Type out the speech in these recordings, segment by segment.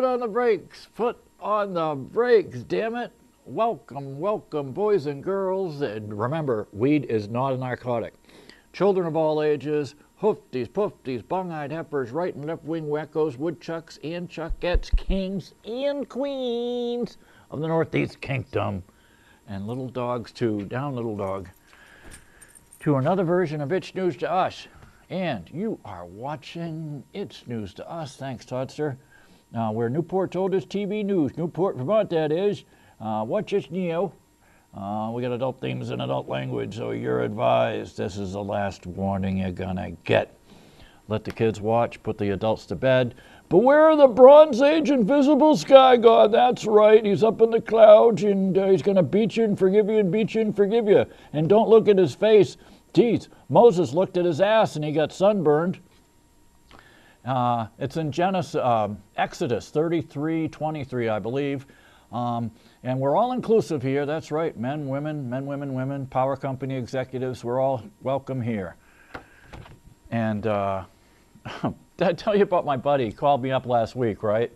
foot on the brakes. Foot on the brakes, damn it. Welcome, welcome, boys and girls. And remember, weed is not a narcotic. Children of all ages, hoofties, poofties, bung-eyed heifers, right and left wing wackos, woodchucks and chuckettes, kings and queens of the Northeast Kingdom. And little dogs too. Down, little dog. To another version of It's News to Us. And you are watching It's News to Us. Thanks, Toddster. We're Newport's oldest TV news. Newport, Vermont, that is. Watch It's Neo. We got adult themes and adult language, so you're advised. This is the last warning you're gonna get. Let the kids watch, put the adults to bed. Beware the Bronze Age invisible sky god. That's right, he's up in the clouds, and he's gonna beat you and forgive you and beat you and forgive you. And don't look at his face. Geez, Moses looked at his ass and he got sunburned. It's in Exodus 33:23, I believe. And we're all inclusive here. That's right. Men, women, power company executives. We're all welcome here. And did I tell you about my buddy? He called me up last week, right?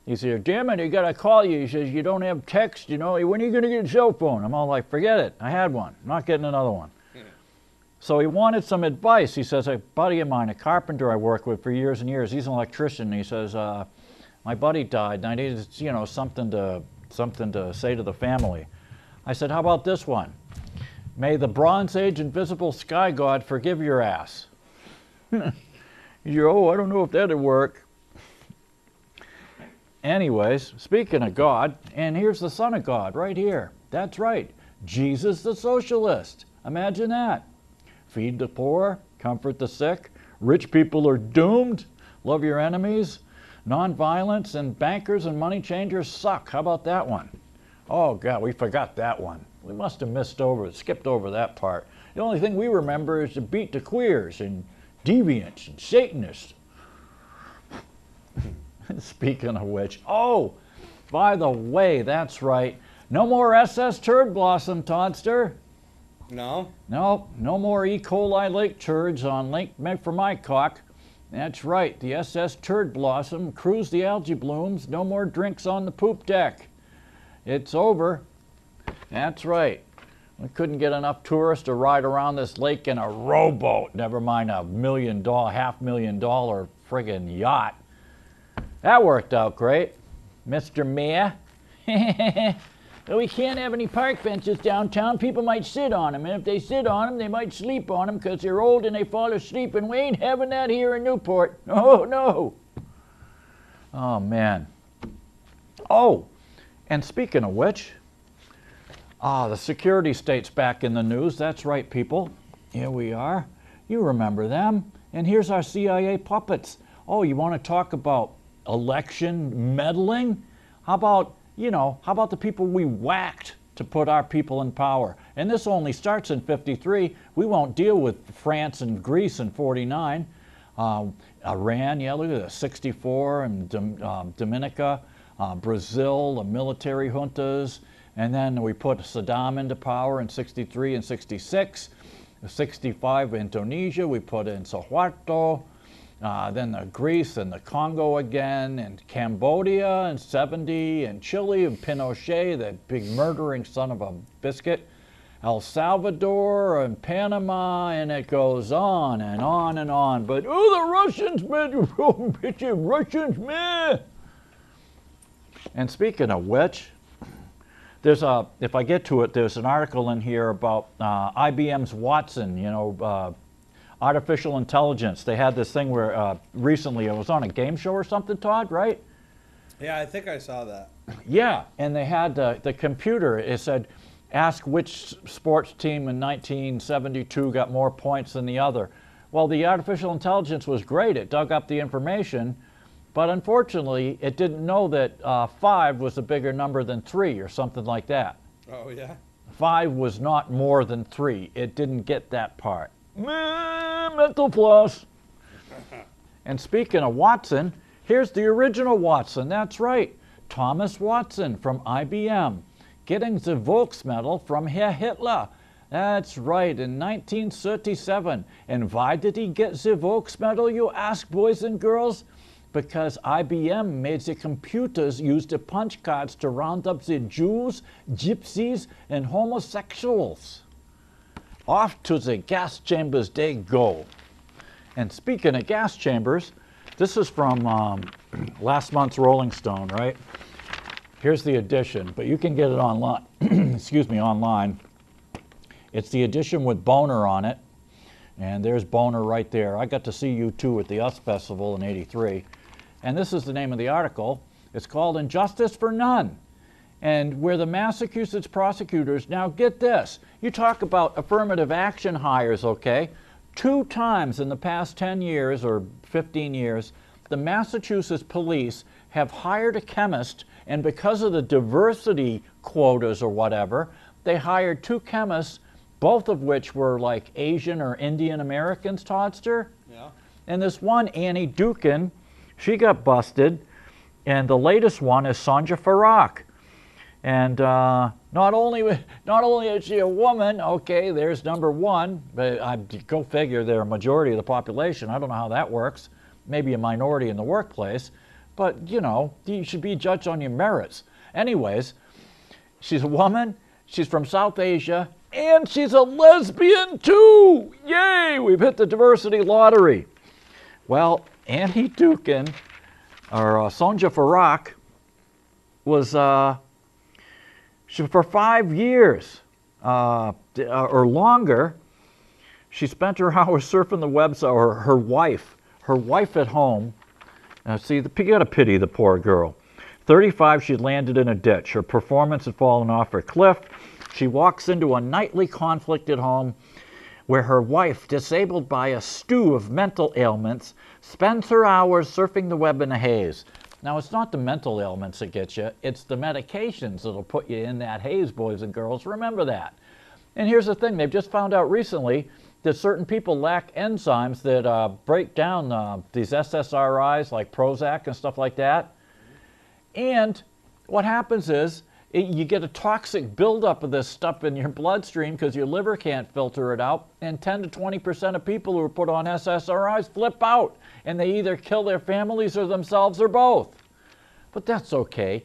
He said, damn it, he got to call you. He says, you don't have text, you know. When are you going to get a cell phone? I'm all like, forget it. I had one. I'm not getting another one. So he wanted some advice. He says, a buddy of mine, a carpenter I worked with for years and years, he's an electrician. He says, my buddy died, and I needed, you know, something to say to the family. I said, how about this one? May the Bronze Age invisible sky god forgive your ass. He said, oh, I don't know if that'd work. Anyways, speaking of God, and here's the Son of God right here. That's right, Jesus the socialist. Imagine that. Feed the poor, comfort the sick, rich people are doomed, love your enemies, nonviolence, and bankers and money changers suck. How about that one? Oh God, we forgot that one. We must have skipped over that part. The only thing we remember is to beat the queers and deviants and Satanists. Speaking of which, oh, by the way, that's right. No more SS Turd Blossom, Toddster. No? No more E. coli lake turds on Lake meant for my cock. That's right, the SS Turd Blossom cruised the algae blooms. No more drinks on the poop deck. It's over. That's right. We couldn't get enough tourists to ride around this lake in a rowboat, never mind a $500,000 friggin' yacht. That worked out great, Mr. Mayor. We can't have any park benches downtown. People might sit on them, and if they sit on them, they might sleep on them because they're old and they fall asleep, and we ain't having that here in Newport. Oh, no. Oh, man. Oh, and speaking of which, the security state's back in the news. That's right, people. Here we are. You remember them. And here's our CIA puppets. Oh, you want to talk about election meddling? How about the people we whacked to put our people in power? And this only starts in 53. We won't deal with France and Greece in 49. Iran, yeah, look at this, 64, and Dominica, Brazil, the military juntas. And then we put Saddam into power in 63 and 66. 65, Indonesia, we put in Suharto. Then Greece and the Congo again, and Cambodia in 70, and Chile and Pinochet, that big murdering son of a biscuit, El Salvador and Panama, and it goes on and on and on. But, oh, the Russians, man, Russians, man. And speaking of which, there's if I get to it, there's an article in here about IBM's Watson, artificial intelligence. They had this thing where recently it was on a game show or something, Todd, right? Yeah, I think I saw that. Yeah, and they had the computer. It said, ask which sports team in 1972 got more points than the other. Well, the artificial intelligence was great. It dug up the information, but unfortunately, it didn't know that 5 was a bigger number than 3 or something like that. Oh, yeah? 5 was not more than 3. It didn't get that part. Mental floss. And speaking of Watson, here's the original Watson. That's right, Thomas Watson from IBM, getting the Volksmedal from Herr Hitler. That's right, in 1937. And why did he get the Volksmedal, you ask, boys and girls? because IBM made the computers use the punch cards to round up the Jews, gypsies, and homosexuals. Off to the gas chambers they go. And speaking of gas chambers, this is from last month's Rolling Stone, right? Here's the edition, but you can get it online. Excuse me, online. It's the edition with Boner on it. And there's Boner right there. I got to see U2 at the US Festival in '83. And this is the name of the article. It's called Injustice for None. And where the Massachusetts prosecutors, now get this, you talk about affirmative action hires, okay? 2 times in the past 10 years or 15 years, the Massachusetts police have hired a chemist, and because of the diversity quotas or whatever, they hired 2 chemists, both of which were like Asian or Indian Americans, Toddster. Yeah. And this one, Annie Dukin, she got busted, and the latest one is Sonja Farak. And not only is she a woman, okay, there's number 1, but go figure they're a majority of the population. I don't know how that works. Maybe a minority in the workplace, but you know, you should be judged on your merits. Anyways, she's a woman, she's from South Asia, and she's a lesbian too! Yay! We've hit the diversity lottery. Well, Annie Dukin, or Sonja Farak, was for 5 years or longer, she spent her hours surfing the website, or her wife at home. See, you gotta pity the poor girl. 35, she'd landed in a ditch. Her performance had fallen off her cliff. She walks into a nightly conflict at home where her wife, disabled by a stew of mental ailments, spends her hours surfing the web in a haze. Now, it's not the mental ailments that get you, it's the medications that'll put you in that haze, boys and girls. Remember that. And here's the thing, they've just found out recently that certain people lack enzymes that break down these SSRIs like Prozac and stuff like that. And what happens is you get a toxic buildup of this stuff in your bloodstream because your liver can't filter it out, and 10 to 20% of people who are put on SSRIs flip out, and they either kill their families or themselves or both. But that's okay.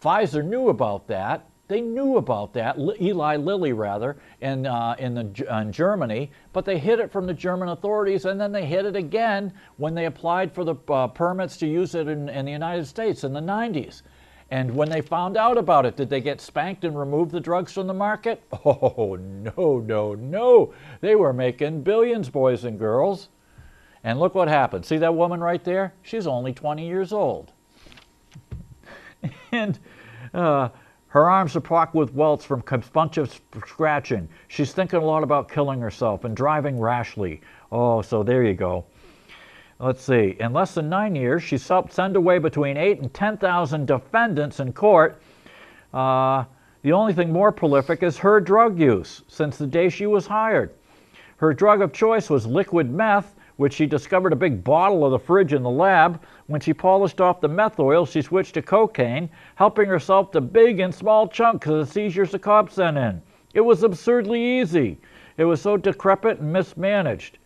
Pfizer knew about that. They knew about that, Eli Lilly rather, in Germany, but they hid it from the German authorities, and then they hid it again when they applied for the permits to use it in the United States in the 90s. And when they found out about it, did they get spanked and remove the drugs from the market? Oh, no, no, no. They were making billions, boys and girls. And look what happened. See that woman right there? She's only 20 years old. And her arms are pocked with welts from a bunch of scratching. She's thinking a lot about killing herself and driving rashly. Oh, so there you go. Let's see. In less than 9 years, she's helped send away between 8,000 and 10,000 defendants in court. The only thing more prolific is her drug use since the day she was hired. Her drug of choice was liquid meth, which she discovered a big bottle of the fridge in the lab. When she polished off the meth oil, she switched to cocaine, helping herself to big and small chunks of the seizures the cops sent in. It was absurdly easy. It was so decrepit and mismanaged.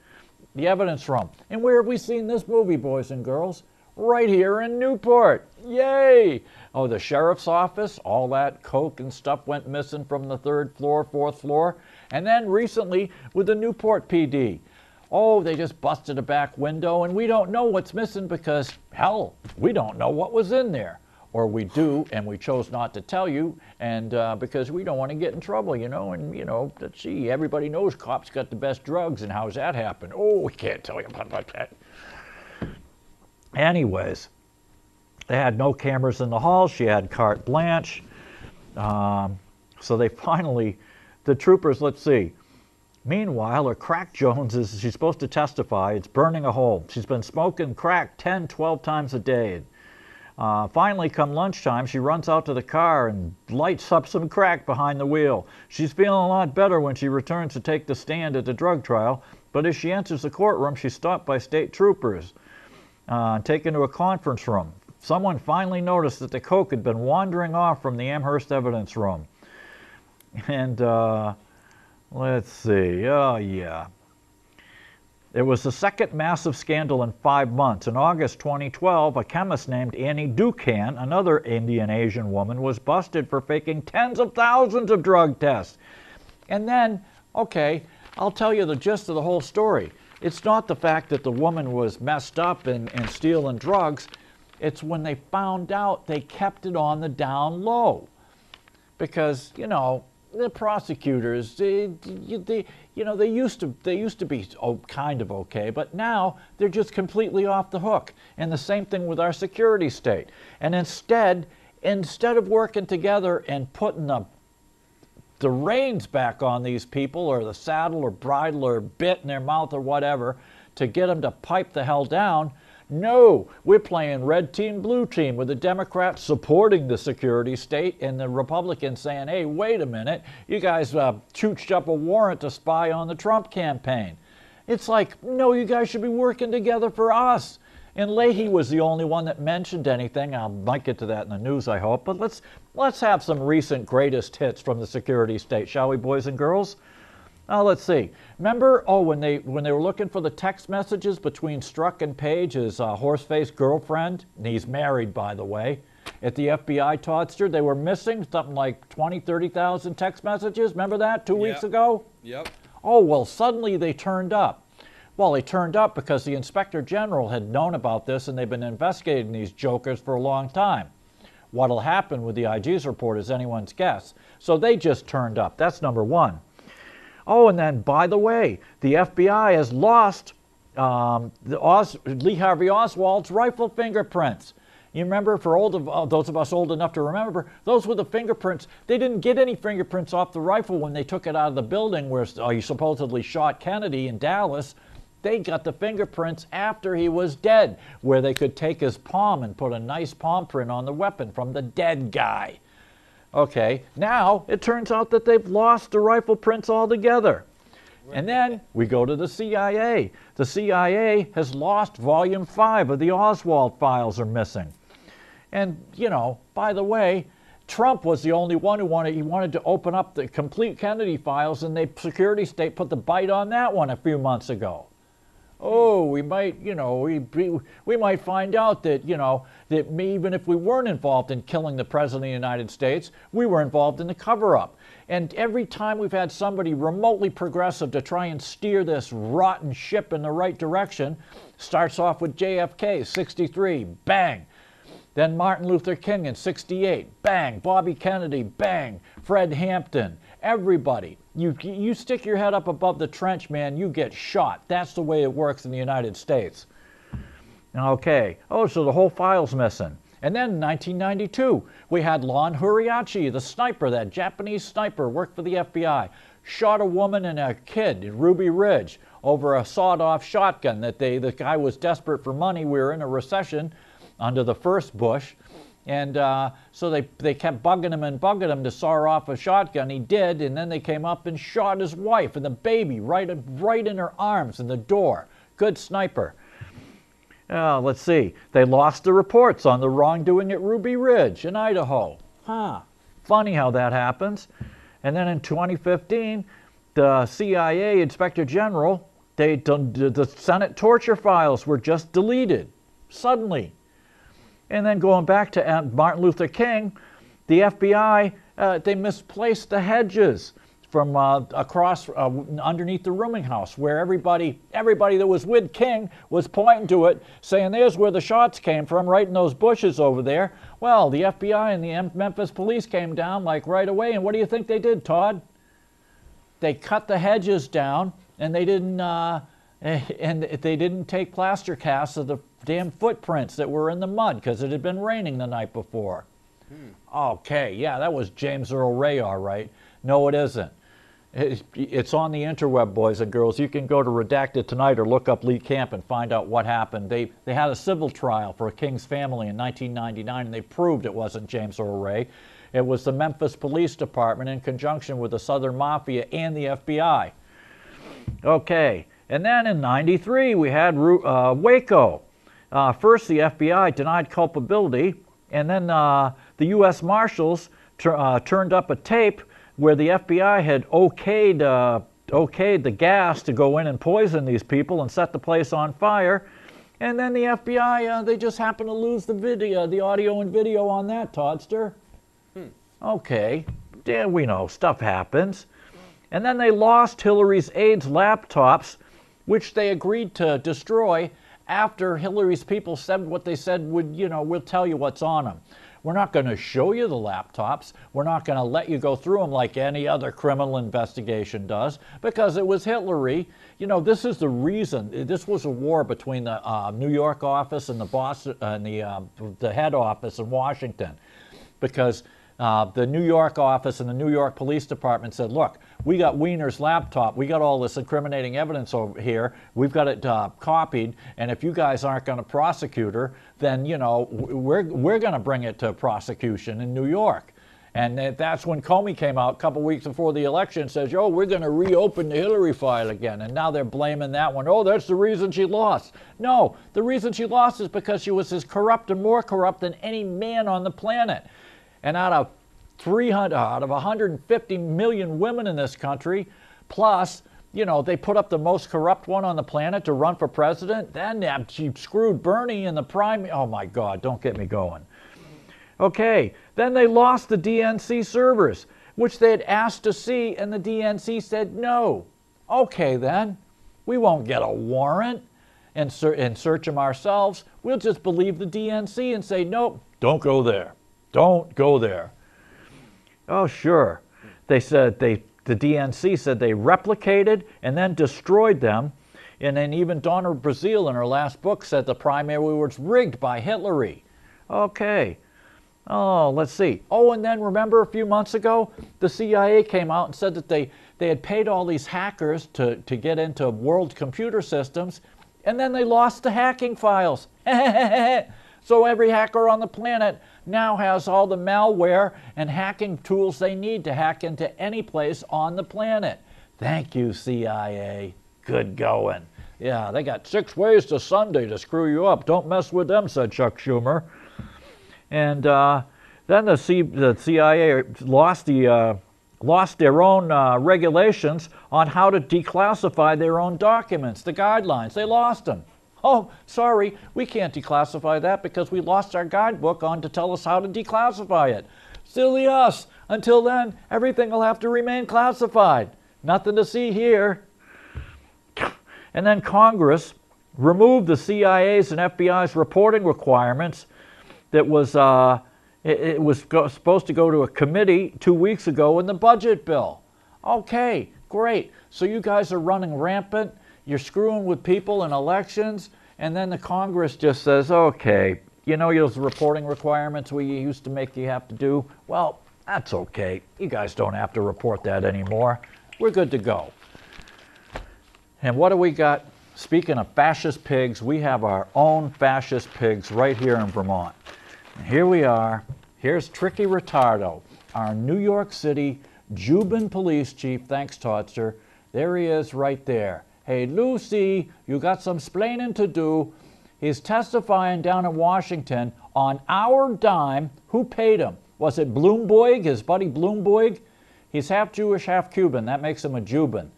The evidence from. And where have we seen this movie, boys and girls? Right here in Newport. Yay! Oh, the sheriff's office, all that coke and stuff went missing from the 3rd floor, 4th floor. And then recently with the Newport PD. Oh, they just busted a back window, and we don't know what's missing because, hell, we don't know what was in there. Or we do, and we chose not to tell you, and because we don't want to get in trouble, you know, and, you know, let's see, everybody knows cops got the best drugs, and how's that happen? Oh, we can't tell you about that. Anyways, they had no cameras in the hall. She had carte blanche. So they finally, the troopers, let's see. Meanwhile, her crack Jones she's supposed to testify. It's burning a hole. She's been smoking crack 10, 12 times a day. Finally, come lunchtime, she runs out to the car and lights up some crack behind the wheel. She's feeling a lot better when she returns to take the stand at the drug trial, but as she enters the courtroom, she's stopped by state troopers, taken to a conference room. Someone finally noticed that the coke had been wandering off from the Amherst evidence room. And let's see, oh yeah. It was the second massive scandal in 5 months. In August 2012, a chemist named Annie Ducan, another Indian Asian woman, was busted for faking tens of thousands of drug tests. And then, okay, I'll tell you the gist of the whole story. It's not the fact that the woman was messed up and stealing drugs. It's when they found out, they kept it on the down low. Because, you know, the prosecutors, they used to be kind of okay, but now they're just completely off the hook. And the same thing with our security state. And instead of working together and putting the reins back on these people, or the saddle or bridle or bit in their mouth or whatever, to get them to pipe the hell down, no, we're playing red team, blue team, with the Democrats supporting the security state and the Republicans saying, hey, wait a minute, you guys chooched up a warrant to spy on the Trump campaign. It's like, no, you guys should be working together for us. And Leahy was the only one that mentioned anything. I might get to that in the news, I hope. But let's have some recent greatest hits from the security state, shall we, boys and girls? Let's see. Remember, when they were looking for the text messages between Strzok and Page, his horse-faced girlfriend, and he's married, by the way, at the FBI Toddster, they were missing something like 20, 30,000 text messages. Remember that 2 weeks ago? Yep. Oh, well, suddenly they turned up. Well, they turned up because the Inspector General had known about this, and they've been investigating these jokers for a long time. What'll happen with the IG's report is anyone's guess. So they just turned up. That's number one. Oh, and then, by the way, the FBI has lost Lee Harvey Oswald's rifle fingerprints. You remember, for those of us old enough to remember, those were the fingerprints. They didn't get any fingerprints off the rifle when they took it out of the building where he supposedly shot Kennedy in Dallas. They got the fingerprints after he was dead, where they could take his palm and put a nice palm print on the weapon from the dead guy. Okay, now it turns out that they've lost the rifle prints altogether. And then we go to the CIA. The CIA has lost Volume 5 of the Oswald files are missing. And, you know, by the way, Trump was the only one who wanted to open up the complete Kennedy files, and the security state put the bite on that one a few months ago. Oh, we might, you know, we might find out that, you know, that even if we weren't involved in killing the President of the United States, we were involved in the cover-up. And every time we've had somebody remotely progressive to try and steer this rotten ship in the right direction, starts off with JFK, 63, bang. Then Martin Luther King in 68, bang. Bobby Kennedy, bang. Fred Hampton, everybody. You stick your head up above the trench, man, you get shot. That's the way it works in the United States. Okay. Oh, so the whole file's missing. And then in 1992, we had Lon Huriachi, the sniper, that Japanese sniper, worked for the FBI, shot a woman and a kid in Ruby Ridge over a sawed-off shotgun that the guy was desperate for money. We were in a recession under the first Bush. And so they kept bugging him to saw off a shotgun. He did, and then they came up and shot his wife and the baby right in her arms in the door. Good sniper. Let's see. They lost the reports on the wrongdoing at Ruby Ridge in Idaho. Funny how that happens. And then in 2015, the CIA Inspector General, the Senate torture files were just deleted suddenly. And then going back to Martin Luther King, the FBI, they misplaced the hedges from across underneath the rooming house, where everybody that was with King was pointing to it, saying, there's where the shots came from, right in those bushes over there. Well, the FBI and the Memphis police came down like right away, and what do you think they did, Todd? They cut the hedges down, and they didn't take plaster casts of the damn footprints that were in the mud because it had been raining the night before. Okay, yeah, that was James Earl Ray, all right. No, it isn't. It's on the interweb, boys and girls. You can go to Redacted tonight or look up Lee Camp and find out what happened. They had a civil trial for King's family in 1999, and they proved it wasn't James Earl Ray. It was the Memphis Police Department in conjunction with the Southern Mafia and the FBI. Okay, and then in 93 we had Waco. First, the FBI denied culpability, and then the U.S. Marshals turned up a tape where the FBI had okayed okayed the gas to go in and poison these people and set the place on fire. And then the FBI, they just happened to lose the video, the audio and video on that, Toddster. Okay, yeah, we know, stuff happens. And then they lost Hillary's aides' laptops, which they agreed to destroy after Hillary's people said what they said would, we'll tell you what's on them. We're not going to show you the laptops. We're not going to let you go through them like any other criminal investigation does, because it was Hillary. This is the reason. This was a war between the New York office and the Boston and the head office in Washington, because the New York office and the New York Police Department said, look, we got Weiner's laptop. We got all this incriminating evidence over here. We've got it copied. And if you guys aren't going to prosecute her, then, we're going to bring it to prosecution in New York. And that's when Comey came out a couple weeks before the election and says, we're going to reopen the Hillary file again. And now they're blaming that one. Oh, that's the reason she lost. No, the reason she lost is because she was as corrupt and more corrupt than any man on the planet. And out of 150 million women in this country, plus, they put up the most corrupt one on the planet to run for president. Then she screwed Bernie in the primary. Oh my God, don't get me going. Okay, then they lost the DNC servers, which they had asked to see, and the DNC said no. Okay then, we won't get a warrant and search them ourselves. We'll just believe the DNC and say, nope, don't go there. Don't go there. Oh, sure. They said the DNC said they replicated and then destroyed them. And then even Donna Brazile in her last book said the primary was rigged by Hillary. Okay. Oh, let's see. Oh, and then remember a few months ago, the CIA came out and said that they had paid all these hackers to get into world computer systems, and then they lost the hacking files. So every hacker on the planet now has all the malware and hacking tools they need to hack into any place on the planet. Thank you, CIA. Good going. Yeah, they got 6 ways to Sunday to screw you up. Don't mess with them, said Chuck Schumer. And then the CIA lost their own regulations on how to declassify their own documents, the guidelines. They lost them. Oh, sorry, we can't declassify that because we lost our guidebook on to tell us how to declassify it. Silly us. Until then, everything will have to remain classified. Nothing to see here. And then Congress removed the CIA's and FBI's reporting requirements that was supposed to go to a committee 2 weeks ago in the budget bill. Okay, great. So you guys are running rampant. You're screwing with people in elections, and then the Congress just says, okay, those reporting requirements we used to make you have to do? Well, that's okay. You guys don't have to report that anymore. We're good to go. And what do we got? Speaking of fascist pigs, we have our own fascist pigs right here in Vermont. And here we are. Here's Tricky Retardo, our New York City Juban police chief. Thanks, Toddster. There he is right there. Hey, Lucy, you got some splaining to do. He's testifying down in Washington on our dime. Who paid him? Was it Bloomberg, his buddy Bloomberg? He's half Jewish, half Cuban. That makes him a Juban.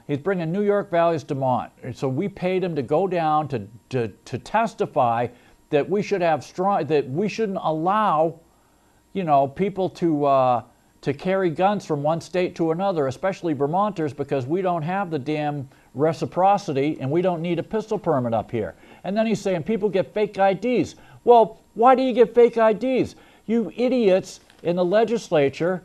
He's bringing New York values to Vermont. So we paid him to go down to testify that we should have that we shouldn't allow, people to carry guns from one state to another, especially Vermonters, because we don't have the damn reciprocity and we don't need a pistol permit up here. And then he's saying people get fake IDs. Well, why do you get fake IDs? You idiots in the legislature,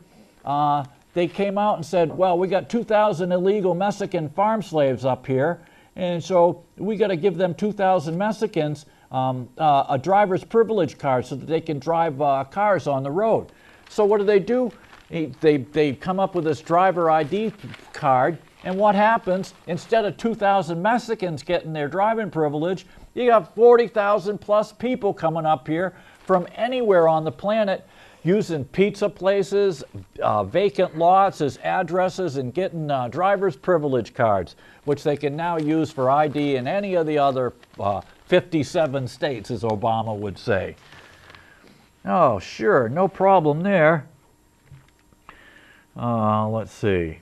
they came out and said, well, we got 2,000 illegal Mexican farm slaves up here, and so we got to give them 2,000 Mexicans a driver's privilege card so that they can drive cars on the road. So what do? They come up with this driver ID card, and what happens? Instead of 2,000 Mexicans getting their driving privilege, you got 40,000 plus people coming up here from anywhere on the planet using pizza places, vacant lots as addresses, and getting driver's privilege cards, which they can now use for ID in any of the other 57 states, as Obama would say. Oh, sure, no problem there. Let's see.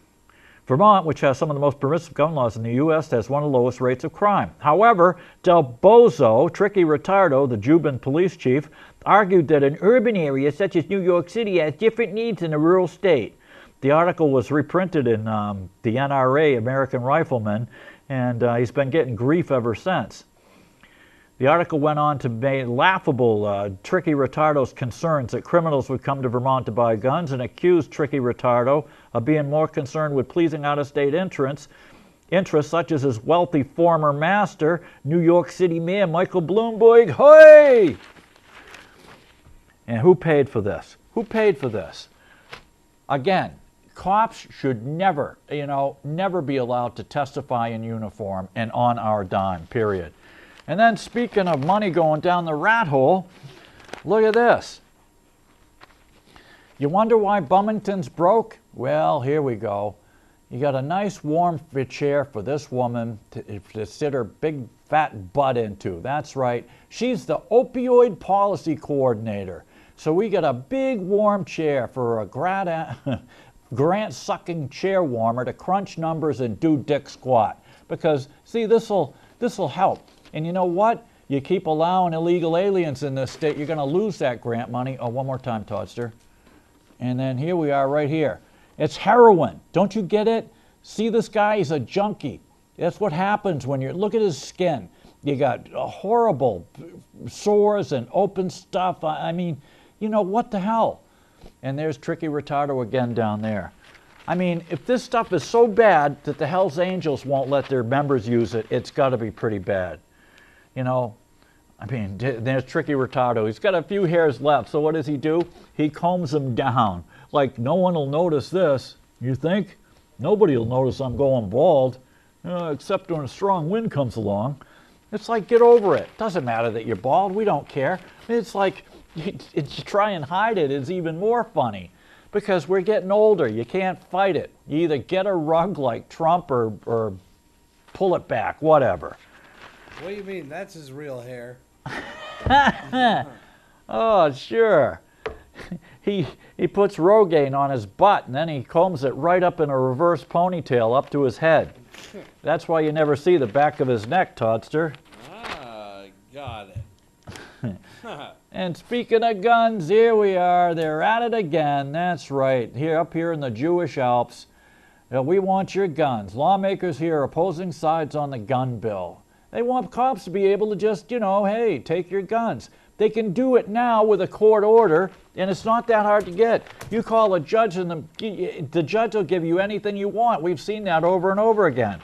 Vermont, which has some of the most permissive gun laws in the U.S., has one of the lowest rates of crime. However, Del Bozo, Tricky Retardo, the Juban police chief, argued that an urban area such as New York City has different needs than a rural state. The article was reprinted in the NRA, American Rifleman, and he's been getting grief ever since. The article went on to make laughable Tricky Retardo's concerns that criminals would come to Vermont to buy guns and accused Tricky Retardo of being more concerned with pleasing out-of-state interests such as his wealthy former master, New York City Mayor Michael Bloomberg. Hey! And who paid for this? Who paid for this? Again, cops should never, never be allowed to testify in uniform and on our dime, period. And then speaking of money going down the rat hole, look at this. You wonder why Bumington's broke? Well, here we go. You got a nice warm chair for this woman to sit her big fat butt into. That's right. She's the opioid policy coordinator. So we got a big warm chair for a grant-sucking chair warmer to crunch numbers and do dick squat. Because, see, this'll help. And you know what? You keep allowing illegal aliens in this state, you're going to lose that grant money. Oh, one more time, Toddster. And then here we are right here. It's heroin. Don't you get it? See this guy? He's a junkie. That's what happens when look at his skin. You got horrible sores and open stuff. I mean, what the hell? And there's Tricky Retardo again down there. I mean, if this stuff is so bad that the Hells Angels won't let their members use it, it's got to be pretty bad. I mean, there's Tricky Retardo. He's got a few hairs left, so what does he do? He combs them down. Like, no one will notice this. You think? Nobody will notice I'm going bald, except when a strong wind comes along. It's like, get over it. Doesn't matter that you're bald. We don't care. It's like, to try and hide it is even more funny. Because we're getting older. You can't fight it. You either get a rug like Trump or pull it back, whatever. What do you mean? That's his real hair. Oh, sure. He puts Rogaine on his butt, and then he combs it right up in a reverse ponytail up to his head. That's why you never see the back of his neck, Toddster. Ah, got it. And speaking of guns, here we are. They're at it again. That's right. Up here in the Jewish Alps, we want your guns. Lawmakers here are opposing sides on the gun bill. They want cops to be able to just, hey, take your guns. They can do it now with a court order, and it's not that hard to get. You call a judge, and the judge will give you anything you want. We've seen that over and over again.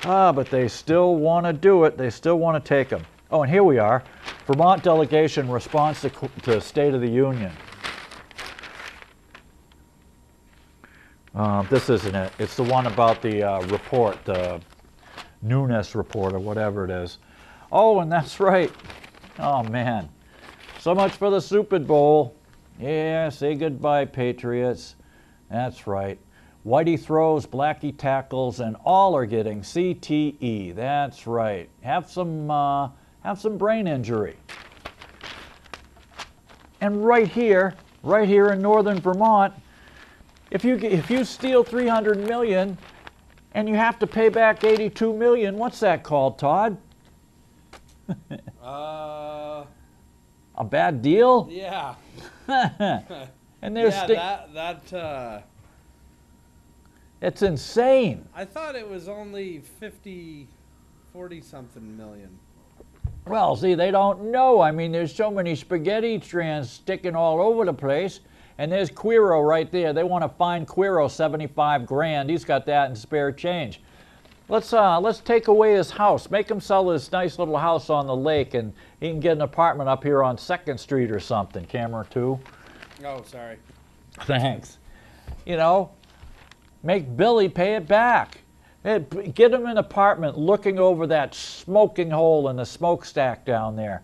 But they still want to do it. They still want to take them. Oh, and here we are. Vermont delegation response to State of the Union. This isn't it. It's the one about the report, the Nunes report or whatever it is. Oh, and that's right. Oh, man. So much for the Super Bowl. Yeah, say goodbye, Patriots. That's right. Whitey throws, Blackie tackles, and all are getting CTE. That's right. Have some brain injury. And right here in northern Vermont, if you steal $300 million and you have to pay back $82 million, what's that called, Todd? A bad deal? Yeah. And there's it's insane. I thought it was only 40 something million. Well, see, they don't know. I mean, there's so many spaghetti strands sticking all over the place. And there's Quiro right there. They want to fine Quiro 75 grand. He's got that in spare change. Let's take away his house. Make him sell his nice little house on the lake, and he can get an apartment up here on 2nd Street or something. Camera 2. Oh, sorry. Thanks. Make Billy pay it back. Get him an apartment looking over that smoking hole in the smokestack down there.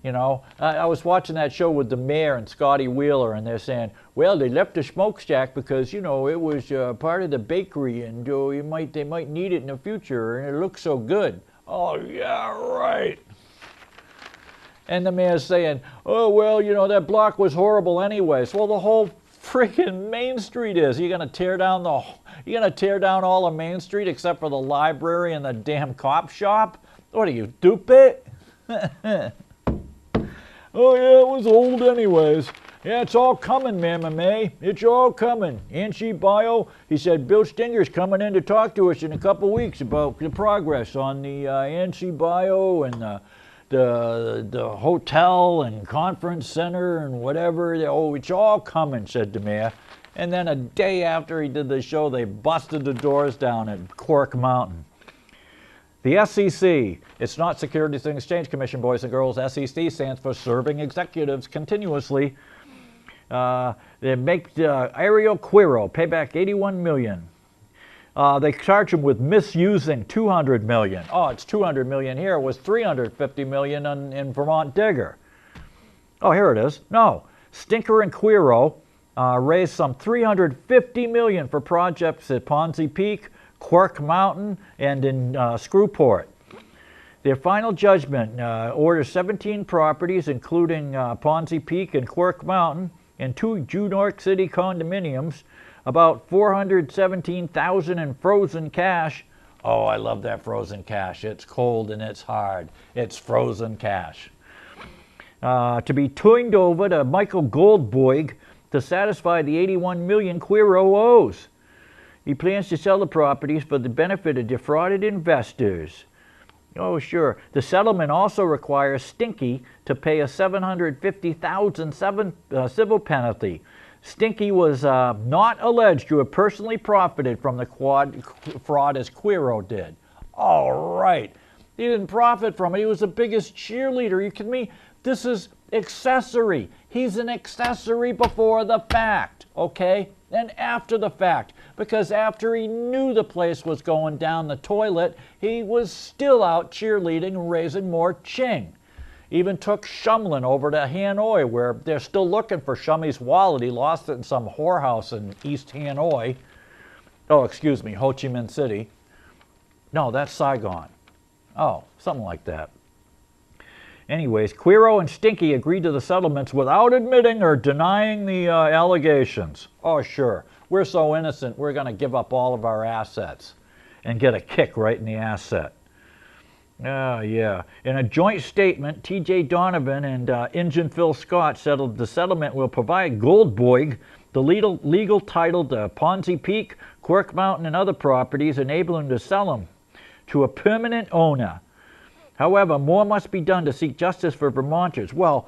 I was watching that show with the mayor and Scotty Wheeler, and they're saying, well, they left the smokestack because, it was part of the bakery, and they might need it in the future, and it looks so good. Oh, yeah, right. And the mayor's saying, oh, well, that block was horrible anyways. Well, the whole freaking Main Street is. You're gonna tear down all of Main Street except for the library and the damn cop shop? What are you, stupid? Oh yeah, it was old anyways. Yeah, it's all coming, Mama May. It's all coming. NC Bio, he said Bill Stinger's coming in to talk to us in a couple weeks about the progress on the NC Bio and the hotel and conference center and whatever. Oh, it's all coming, said the mayor. And then a day after he did the show, they busted the doors down at Cork Mountain. The SEC, it's not Securities and Exchange Commission, boys and girls. SEC stands for Serving Executives Continuously. They make Ariel Quiro pay back $81 million. They charge him with misusing $200 million. Oh, it's $200 million here. It was $350 million in Vermont Digger. Oh, here it is. No, Stinker and Quiro raised some $350 million for projects at Ponzi Peak, Quirk Mountain, and in Screwport. Their final judgment orders 17 properties, including Ponzi Peak and Quirk Mountain, and 2 New York City condominiums, about $417,000 in frozen cash. Oh, I love that frozen cash. It's cold and it's hard. It's frozen cash. To be turned over to Michael Goldboig to satisfy the $81 million Quiro owes. He plans to sell the properties for the benefit of defrauded investors. Oh, sure. The settlement also requires Stinky to pay a $750,000 civil penalty. Stinky was not alleged to have personally profited from the fraud as Quiro did. All right. He didn't profit from it. He was the biggest cheerleader. Are you kidding me? This is accessory. He's an accessory before the fact, okay? And after the fact, because after he knew the place was going down the toilet, he was still out cheerleading and raising more ching. Even took Shumlin over to Hanoi, where they're still looking for Shummi's wallet. He lost it in some whorehouse in East Hanoi. Oh, excuse me, Ho Chi Minh City. No, that's Saigon. Oh, something like that. Anyways, Quiro and Stinky agreed to the settlements without admitting or denying the allegations. Oh, sure. We're so innocent, we're going to give up all of our assets and get a kick right in the asset. Yeah. In a joint statement, T.J. Donovan and Injun Phil Scott settled the settlement will provide Goldboig the legal title to Ponzi Peak, Quirk Mountain, and other properties, enabling him to sell them to a permanent owner. However, more must be done to seek justice for Vermonters. Well,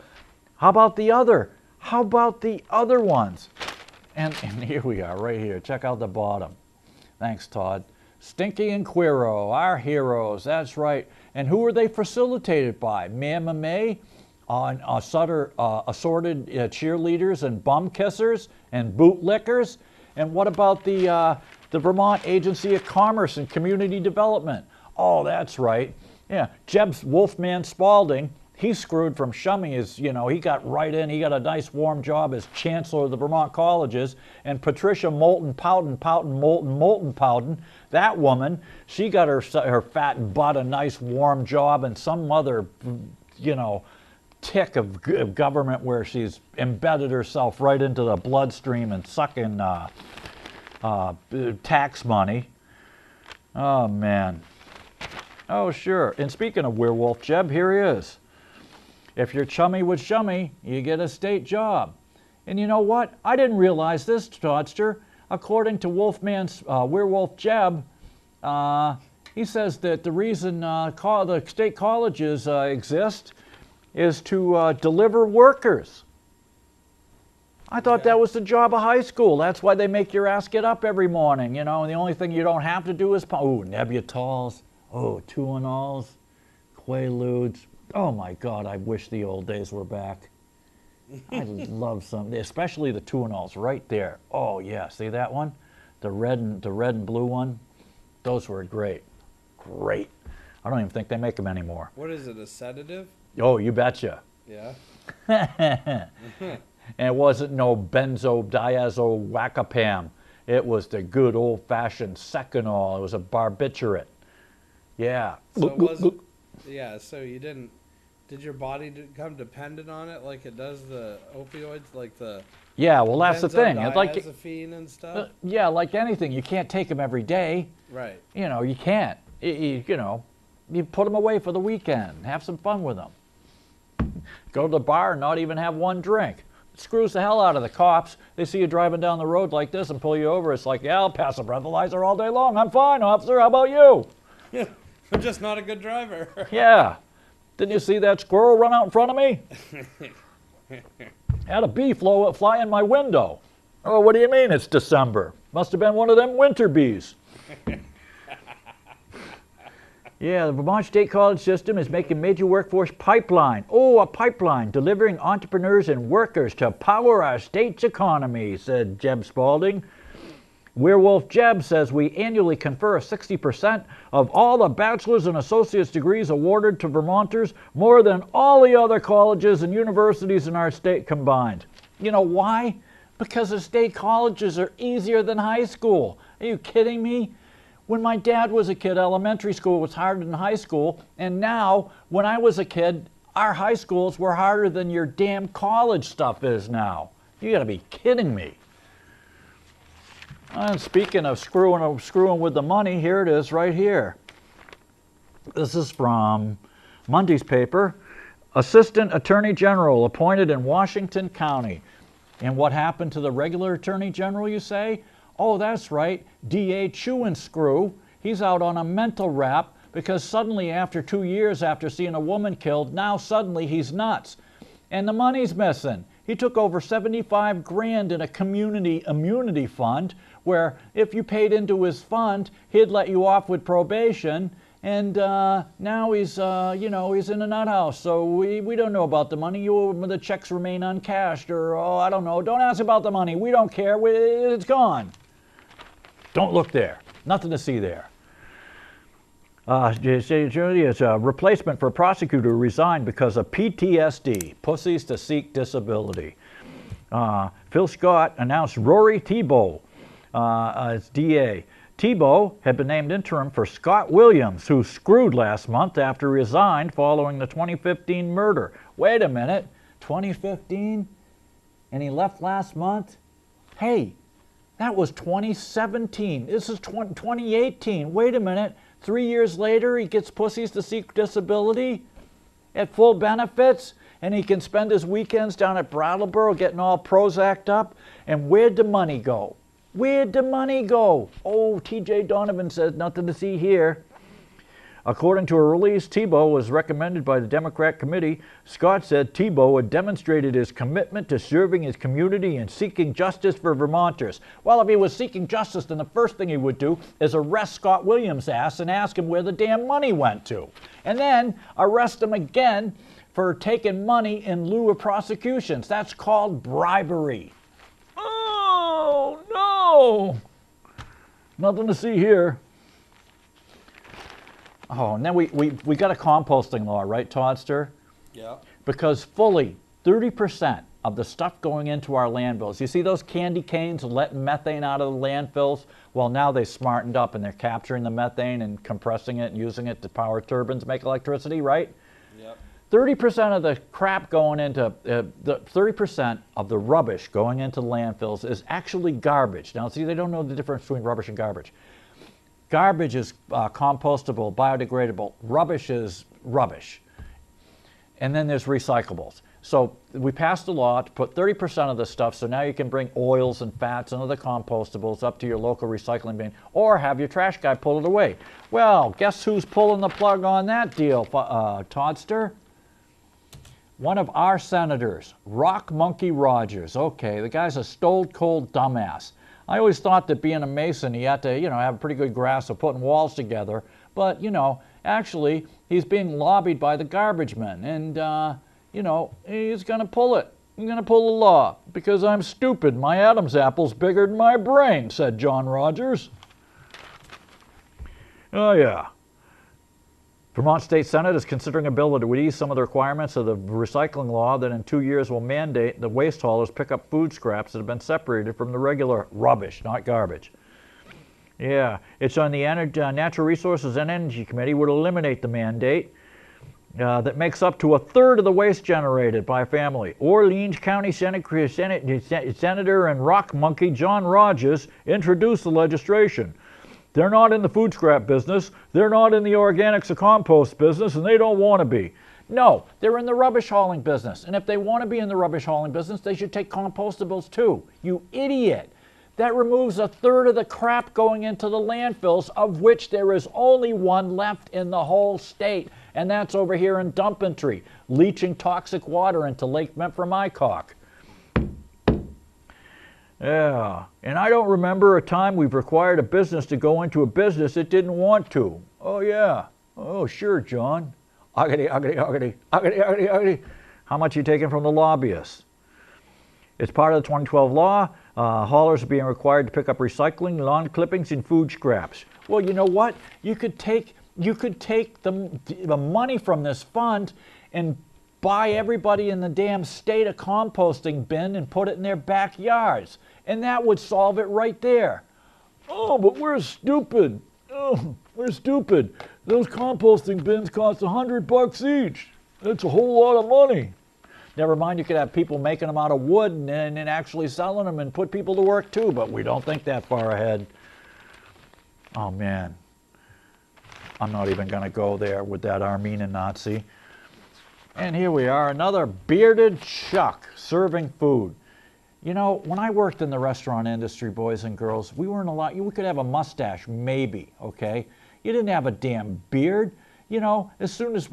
how about the other ones? And here we are, right here. Check out the bottom. Thanks, Todd. Stinky and Quiro, our heroes. That's right. And who were they facilitated by? Mama May, assorted cheerleaders and bum kissers and bootlickers. And what about the Vermont Agency of Commerce and Community Development? Oh, that's right. Yeah, Jeb Wolfman Spalding, he screwed from Shummy. He got right in. He got a nice warm job as chancellor of the Vermont colleges. And Patricia Moulton Powden, that woman, she got her fat butt a nice warm job in some other, tick of government where she's embedded herself right into the bloodstream and sucking tax money. Oh, man. Oh, sure. And speaking of Werewolf Jeb, here he is. If you're chummy with Shummy, you get a state job. And you know what? I didn't realize this, Toddster. According to Wolfman's Werewolf Jeb, he says that the reason the state colleges exist is to deliver workers. I thought that was the job of high school. That's why they make your ass get up every morning, and the only thing you don't have to do is, Nebutols. Oh, Tuanols, Quaaludes. Oh my God, I wish the old days were back. I love some, especially the Tuanols right there. Oh yeah, see that one? The red and blue one? Those were great. Great. I don't even think they make them anymore. What is it, a sedative? Oh, you betcha. Yeah. And it wasn't no benzodiazepam. It was the good old-fashioned Seconal. It was a barbiturate. Yeah. So it wasn't, so you didn't, did your body become dependent on it like it does the opioids, like the Yeah, well, that's the thing. It's like benzodiazepine and stuff. yeah, like anything, you can't take them every day. Right. You know, you can't. You know, you put them away for the weekend. Have some fun with them. Go to the bar and not even have one drink. It screws the hell out of the cops. They see you driving down the road like this and pull you over. It's like, yeah, I'll pass a breathalyzer all day long. I'm fine, officer. How about you? Yeah, I'm just not a good driver. Yeah. Didn't you see that squirrel run out in front of me? Had a bee fly in my window. Oh, what do you mean it's December? Must have been one of them winter bees. Yeah, the Vermont State College system is making major workforce pipeline. Oh, a pipeline delivering entrepreneurs and workers to power our state's economy, said Jeb Spalding. Werewolf Jeb says we annually confer 60% of all the bachelor's and associate's degrees awarded to Vermonters, more than all the other colleges and universities in our state combined. You know why? Because the state colleges are easier than high school. Are you kidding me? When my dad was a kid, elementary school was harder than high school, and now, when I was a kid, our high schools were harder than your damn college stuff is now. You gotta be kidding me. And speaking of screwing with the money, here it is right here. This is from Monday's paper. Assistant Attorney General appointed in Washington County. And what happened to the regular Attorney General, you say? Oh, that's right, D.A. Chewin' Screw. He's out on a mental rap because suddenly after 2 years after seeing a woman killed, now suddenly he's nuts. And the money's missing. He took over 75 grand in a community immunity fund where if you paid into his fund, he'd let you off with probation. And now he's, you know, he's in a nut house. So we don't know about the money. The checks remain uncashed or, oh, I don't know. Don't ask about the money. We don't care. It's gone. Don't look there. Nothing to see there. It's a replacement for a prosecutor who resigned because of PTSD, pussies to seek disability. Phil Scott announced Rory Thibault as DA. Thibault had been named interim for Scott Williams, who screwed last month after he resigned following the 2015 murder. Wait a minute, 2015? And he left last month? Hey, that was 2017. This is 2018. Wait a minute. 3 years later, he gets pussies to seek disability at full benefits, and he can spend his weekends down at Brattleboro getting all Prozac'd up. And where'd the money go? Where'd the money go? Oh, T.J. Donovan says nothing to see here. According to a release, Thibault was recommended by the Democrat committee. Scott said Thibault had demonstrated his commitment to serving his community and seeking justice for Vermonters. Well, if he was seeking justice, then the first thing he would do is arrest Scott Williams' ass and ask him where the damn money went to. And then arrest him again for taking money in lieu of prosecutions. That's called bribery. Oh, no! Nothing to see here. Oh, and then we got a composting law, right, Toddster? Yeah. Because fully 30% of the stuff going into our landfills, you see those candy canes letting methane out of the landfills? Well, now they smartened up and they're capturing the methane and compressing it and using it to power turbines, make electricity, right? Yep. 30% of the crap going into, 30% of the rubbish going into landfills is actually garbage. Now, see, they don't know the difference between rubbish and garbage. Garbage is compostable, biodegradable. Rubbish is rubbish. And then there's recyclables. So we passed a law to put 30% of the stuff, so now you can bring oils and fats and other compostables up to your local recycling bin, or have your trash guy pull it away. Well, guess who's pulling the plug on that deal, Toddster? One of our senators, Rock Monkey Rogers. Okay, the guy's a stone-cold dumbass. I always thought that being a mason, he had to, you know, have a pretty good grasp of putting walls together. But, you know, actually, he's being lobbied by the garbage men. And, you know, he's going to pull it. He's going to pull the law. Because I'm stupid. My Adam's apple's bigger than my brain, said John Rogers. Oh, yeah. Vermont State Senate is considering a bill that would ease some of the requirements of the recycling law that in 2 years will mandate that waste haulers pick up food scraps that have been separated from the regular rubbish, not garbage. Yeah, it's on the Natural Resources and Energy Committee, would eliminate the mandate. that makes up to 1/3 of the waste generated by a family. Orleans County Senator and rock monkey John Rogers introduced the legislation. They're not in the food scrap business, they're not in the organics or compost business, and they don't want to be. No, they're in the rubbish hauling business. And if they want to be in the rubbish hauling business, they should take compostables too. You idiot. That removes 1/3 of the crap going into the landfills, of which there is only one left in the whole state. And that's over here in Dumpentry, leaching toxic water into Lake Memphremycock. Yeah, and I don't remember a time we've required a business to go into a business it didn't want to. Oh yeah, oh sure, John. Uggity, uggity, uggity, uggity, uggity, uggity. How much are you taking from the lobbyists? It's part of the 2012 law. Haulers are being required to pick up recycling, lawn clippings, and food scraps. Well, you know what? You could take the money from this fund and buy everybody in the damn state a composting bin and put it in their backyards. And that would solve it right there. Oh, but we're stupid. Oh, we're stupid. Those composting bins cost $100 each. That's a whole lot of money. Never mind, you could have people making them out of wood and actually selling them and put people to work too, but we don't think that far ahead. Oh man, I'm not even going to go there with that Armenian Nazi. And here we are, another bearded Chuck serving food. You know, when I worked in the restaurant industry, boys and girls, we weren't allowed, we could have a mustache, maybe, okay? You didn't have a damn beard. You know, as soon as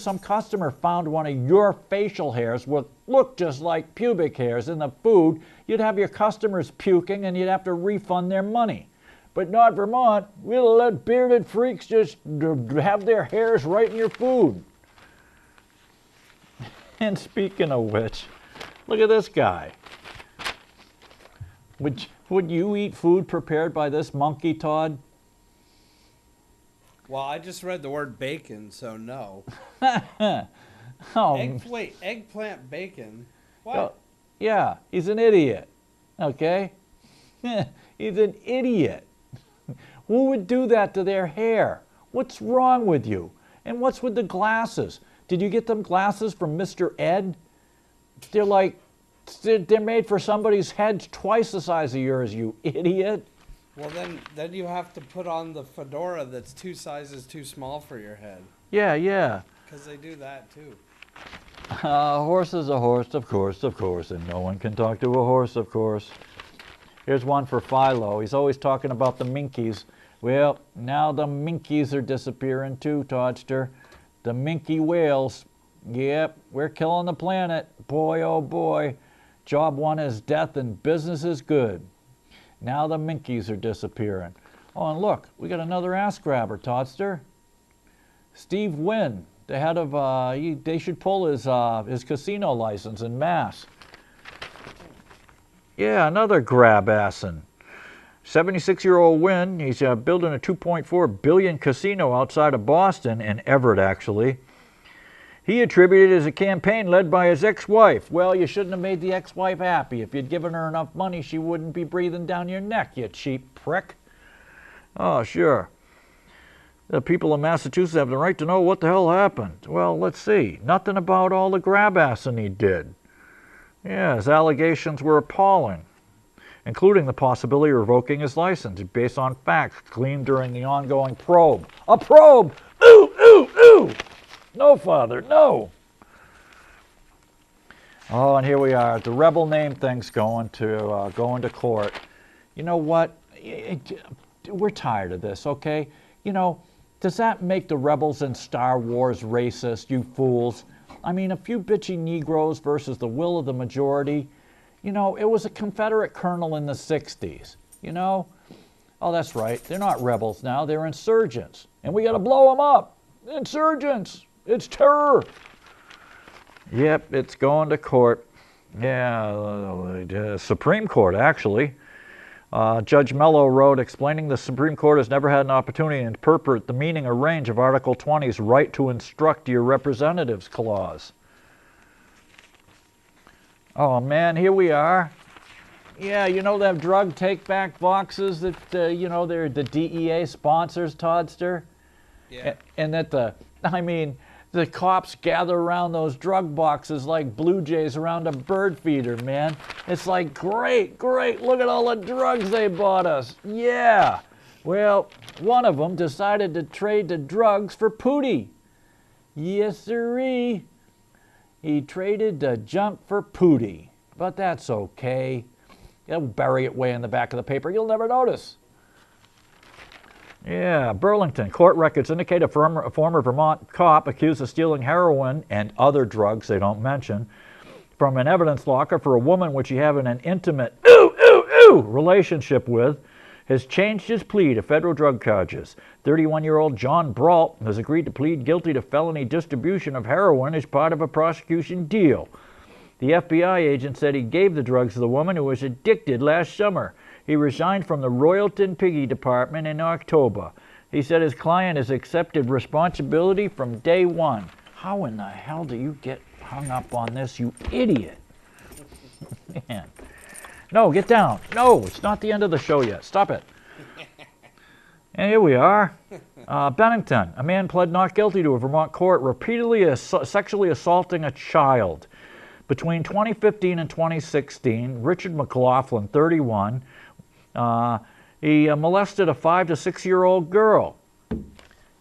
some customer found one of your facial hairs would look just like pubic hairs in the food, you'd have your customers puking and you'd have to refund their money. But not Vermont. We'll let bearded freaks just have their hairs right in your food. And speaking of which, look at this guy. Would you eat food prepared by this monkey, Todd? Well, I just read the word bacon, so no. Oh. Eggplant bacon? What? Oh, yeah, he's an idiot. Okay? He's an idiot. Who would do that to their hair? What's wrong with you? And what's with the glasses? Did you get them glasses from Mr. Ed? They're made for somebody's head twice the size of yours, you idiot. Well, then you have to put on the fedora that's 2 sizes too small for your head. Yeah, yeah. Because they do that too. A horse is a horse, of course, and no one can talk to a horse, of course. Here's one for Philo. He's always talking about the minkies. Well, now the minkies are disappearing too, Toddster. The minky whales. Yep, we're killing the planet. Boy, oh boy. Job 1 is death and business is good. Now the minkies are disappearing. Oh, and look, we got another ass grabber, Toddster. Steve Wynn, the head of, they should pull his casino license in Mass. Yeah, another grab assin. 76-year-old Wynn, he's building a $2.4 billion casino outside of Boston, in Everett actually. He attributed it as a campaign led by his ex-wife. Well, you shouldn't have made the ex-wife happy. If you'd given her enough money, she wouldn't be breathing down your neck, you cheap prick. Oh, sure. The people of Massachusetts have the right to know what the hell happened. Well, let's see. Nothing about all the grab-assing he did. Yeah, his allegations were appalling, including the possibility of revoking his license based on facts gleaned during the ongoing probe. A probe! Ooh, ooh, ooh! No, Father, no. Oh, and here we are. The rebel name thing's going to court. You know what? We're tired of this, okay? You know, does that make the rebels in Star Wars racist, you fools? I mean, a few bitchy Negroes versus the will of the majority. You know, it was a Confederate colonel in the 60s, you know? Oh, that's right. They're not rebels now. They're insurgents. And we got to blow them up. Insurgents. It's terror. Yep, it's going to court. Yeah, Supreme Court, actually. Judge Mello wrote, explaining the Supreme Court has never had an opportunity to interpret the meaning or range of Article 20's right to instruct your representatives clause. Oh, man, here we are. Yeah, you know them drug take-back boxes that, you know, they're the DEA sponsors, Toddster? Yeah. And that The cops gather around those drug boxes like blue jays around a bird feeder, man. It's like, great, great, look at all the drugs they bought us. Yeah. Well, one of them decided to trade the drugs for Pootie. Yes, sirree. He traded the junk for Pootie. But that's okay. He'll bury it way in the back of the paper. You'll never notice. Yeah, Burlington. Court records indicate a former Vermont cop accused of stealing heroin and other drugs they don't mention from an evidence locker for a woman which he had an intimate relationship with has changed his plea to federal drug charges. 31-year-old John Brault has agreed to plead guilty to felony distribution of heroin as part of a prosecution deal. The FBI agent said he gave the drugs to the woman who was addicted last summer. He resigned from the Royalton Piggy Department in October. He said his client has accepted responsibility from day one. How in the hell do you get hung up on this, you idiot? Man. No, get down. No, it's not the end of the show yet. Stop it. And here we are. Bennington. A man pled not guilty to a Vermont court repeatedly sexually assaulting a child. Between 2015 and 2016, Richard McLaughlin, 31, he molested a 5 to 6 year old girl.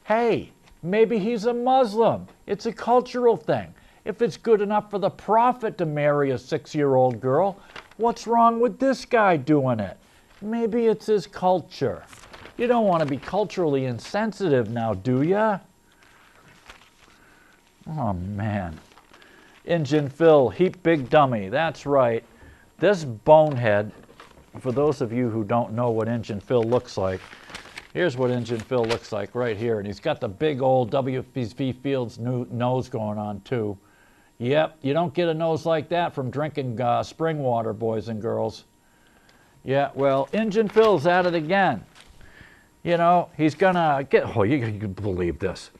Hey, maybe he's a Muslim. It's a cultural thing. If it's good enough for the prophet to marry a 6-year-old girl, what's wrong with this guy doing it? Maybe it's his culture. You don't want to be culturally insensitive now, do ya? Oh, man. Injun Phil, heap big dummy. That's right. This bonehead, for those of you who don't know what Injun Phil looks like, here's what Injun Phil looks like right here. And he's got the big old W.V. Fields nose going on, too. Yep, you don't get a nose like that from drinking spring water, boys and girls. Yeah, well, Injun Phil's at it again. You know, he's gonna get, oh, you can believe this.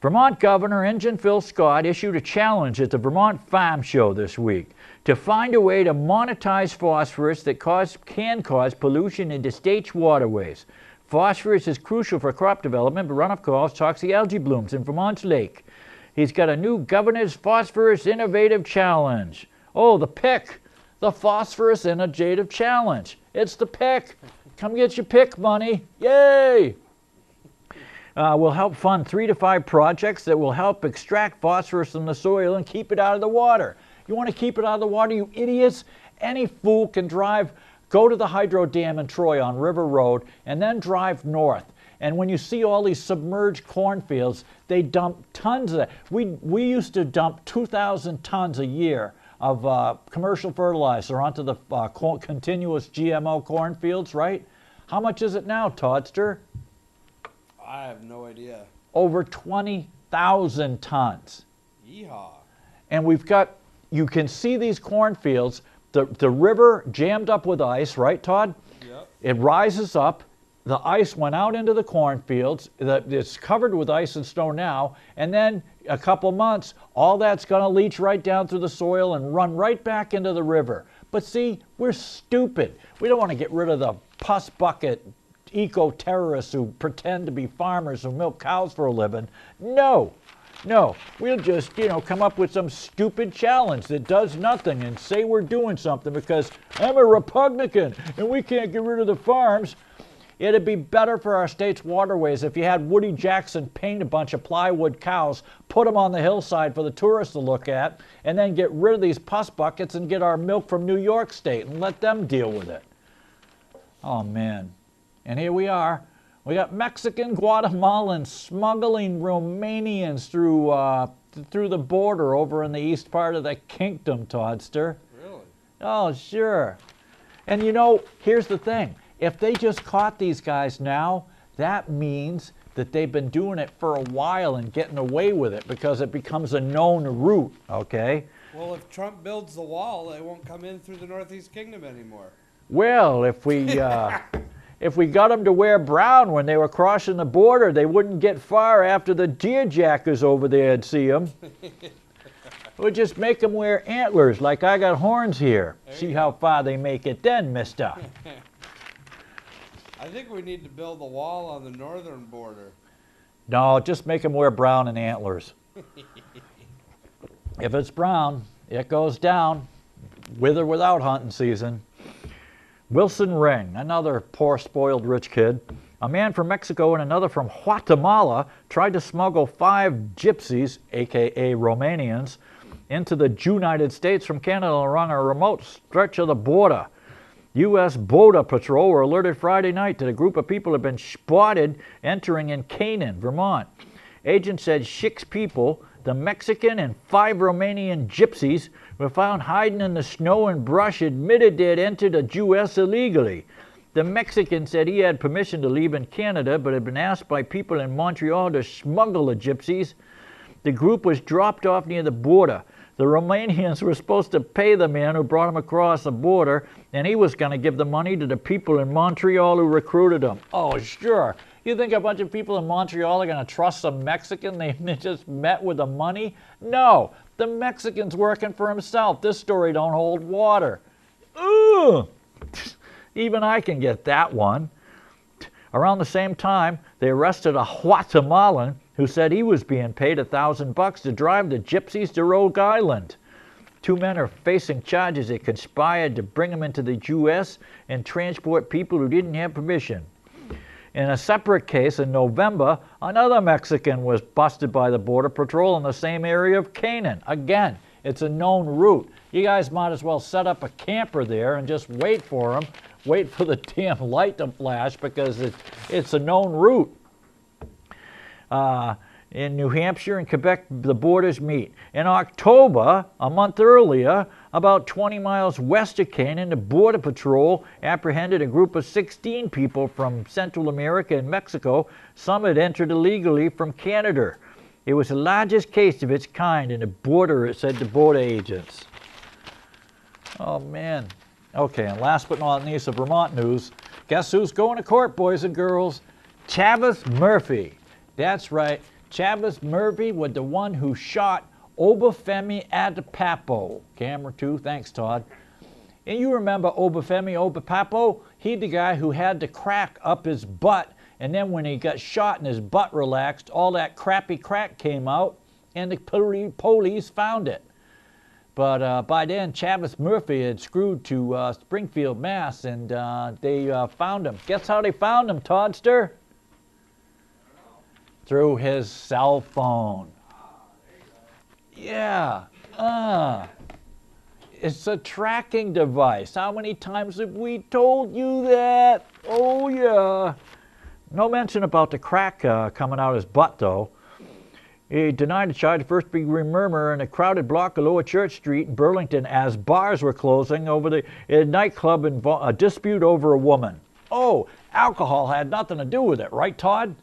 Vermont Governor Injun Phil Scott issued a challenge at the Vermont Farm Show this week to find a way to monetize phosphorus that can cause pollution into state's waterways. Phosphorus is crucial for crop development, but runoff causes toxic algae blooms in Vermont's lake. He's got a new Governor's Phosphorus Innovative Challenge. Oh, the PIC, the Phosphorus Innovative Challenge. It's the PIC. Come get your PIC money. Yay! We'll help fund 3 to 5 projects that will help extract phosphorus from the soil and keep it out of the water. You want to keep it out of the water, you idiots? Any fool can go to the hydro dam in Troy on River Road and then drive north. And when you see all these submerged cornfields, they dump tons of that. We used to dump 2,000 tons a year of commercial fertilizer onto the continuous GMO cornfields, right? How much is it now, Toddster? I have no idea. Over 20,000 tons. Yeehaw. And we've got, you can see these cornfields, the river jammed up with ice, right, Todd? Yep. It rises up. The ice went out into the cornfields. It's covered with ice and snow now. And then a couple months, all that's going to leach right down through the soil and run right back into the river. But see, we're stupid. We don't want to get rid of the pus bucket eco-terrorists who pretend to be farmers who milk cows for a living. No, we'll just, come up with some stupid challenge that does nothing and say we're doing something because I'm a Republican and we can't get rid of the farms. It'd be better for our state's waterways if you had Woody Jackson paint a bunch of plywood cows, put them on the hillside for the tourists to look at, and then get rid of these pus buckets and get our milk from New York State and let them deal with it. Oh, man. And here we are. We got Mexican, Guatemalans smuggling Romanians through the border over in the east part of the kingdom, Toddster. Really? Oh, sure. And here's the thing. If they just caught these guys now, that means that they've been doing it for a while and getting away with it because it becomes a known route, okay? Well, if Trump builds the wall, they won't come in through the Northeast Kingdom anymore. Well, if we got them to wear brown when they were crossing the border, they wouldn't get far after the deerjackers over there would see them. We'd just make them wear antlers like I got horns here. See how far they make it then, mister. I think we need to build a wall on the northern border. No, just make them wear brown and antlers. If it's brown, it goes down, with or without hunting season. Wilson Ring, another poor, spoiled, rich kid. A man from Mexico and another from Guatemala tried to smuggle 5 gypsies, aka Romanians, into the United States from Canada along a remote stretch of the border. U.S. Border Patrol were alerted Friday night that a group of people had been spotted entering in Canaan, Vermont. Agents said 6 people, the Mexican and 5 Romanian gypsies, were found hiding in the snow and brush, admitted they had entered the U.S. illegally. The Mexican said he had permission to leave in Canada, but had been asked by people in Montreal to smuggle the gypsies. The group was dropped off near the border. The Romanians were supposed to pay the man who brought them across the border, and he was going to give the money to the people in Montreal who recruited them. Oh, sure. You think a bunch of people in Montreal are going to trust some Mexican they just met with the money? No, the Mexican's working for himself. This story don't hold water. Ugh. Even I can get that one. Around the same time, they arrested a Guatemalan who said he was being paid $1,000 to drive the gypsies to Rhode Island. 2 men are facing charges they conspired to bring them into the U.S. and transport people who didn't have permission. In a separate case in November, another Mexican was busted by the Border Patrol in the same area of Canaan. Again, it's a known route. You guys might as well set up a camper there and just wait for them. Wait for the damn light to flash because it's a known route. In New Hampshire and Quebec, the borders meet. In October, a month earlier, about 20 miles west of Canaan, the Border Patrol apprehended a group of 16 people from Central America and Mexico. Some had entered illegally from Canada. It was the largest case of its kind in the border, it said the border agents. Oh, man. Okay, and last but not least, of Vermont news. Guess who's going to court, boys and girls? Chavis Murphy. That's right. Chavis Murphy was the one who shot Obafemi Adepapo. Camera 2, thanks, Todd. And you remember Obafemi Adepapo? He the guy who had the crack up his butt, and then when he got shot and his butt relaxed, all that crappy crack came out, and the police found it. But by then, Chavis Murphy had screwed to Springfield, Mass, and they found him. Guess how they found him, Toddster? Through his cell phone. Yeah. It's a tracking device. How many times have we told you that? Oh, yeah. No mention about the crack coming out his butt, though. He denied the charge, first being murmur in a crowded block of Lower Church Street in Burlington as bars were closing over the nightclub a dispute over a woman. Oh, alcohol had nothing to do with it, right, Todd?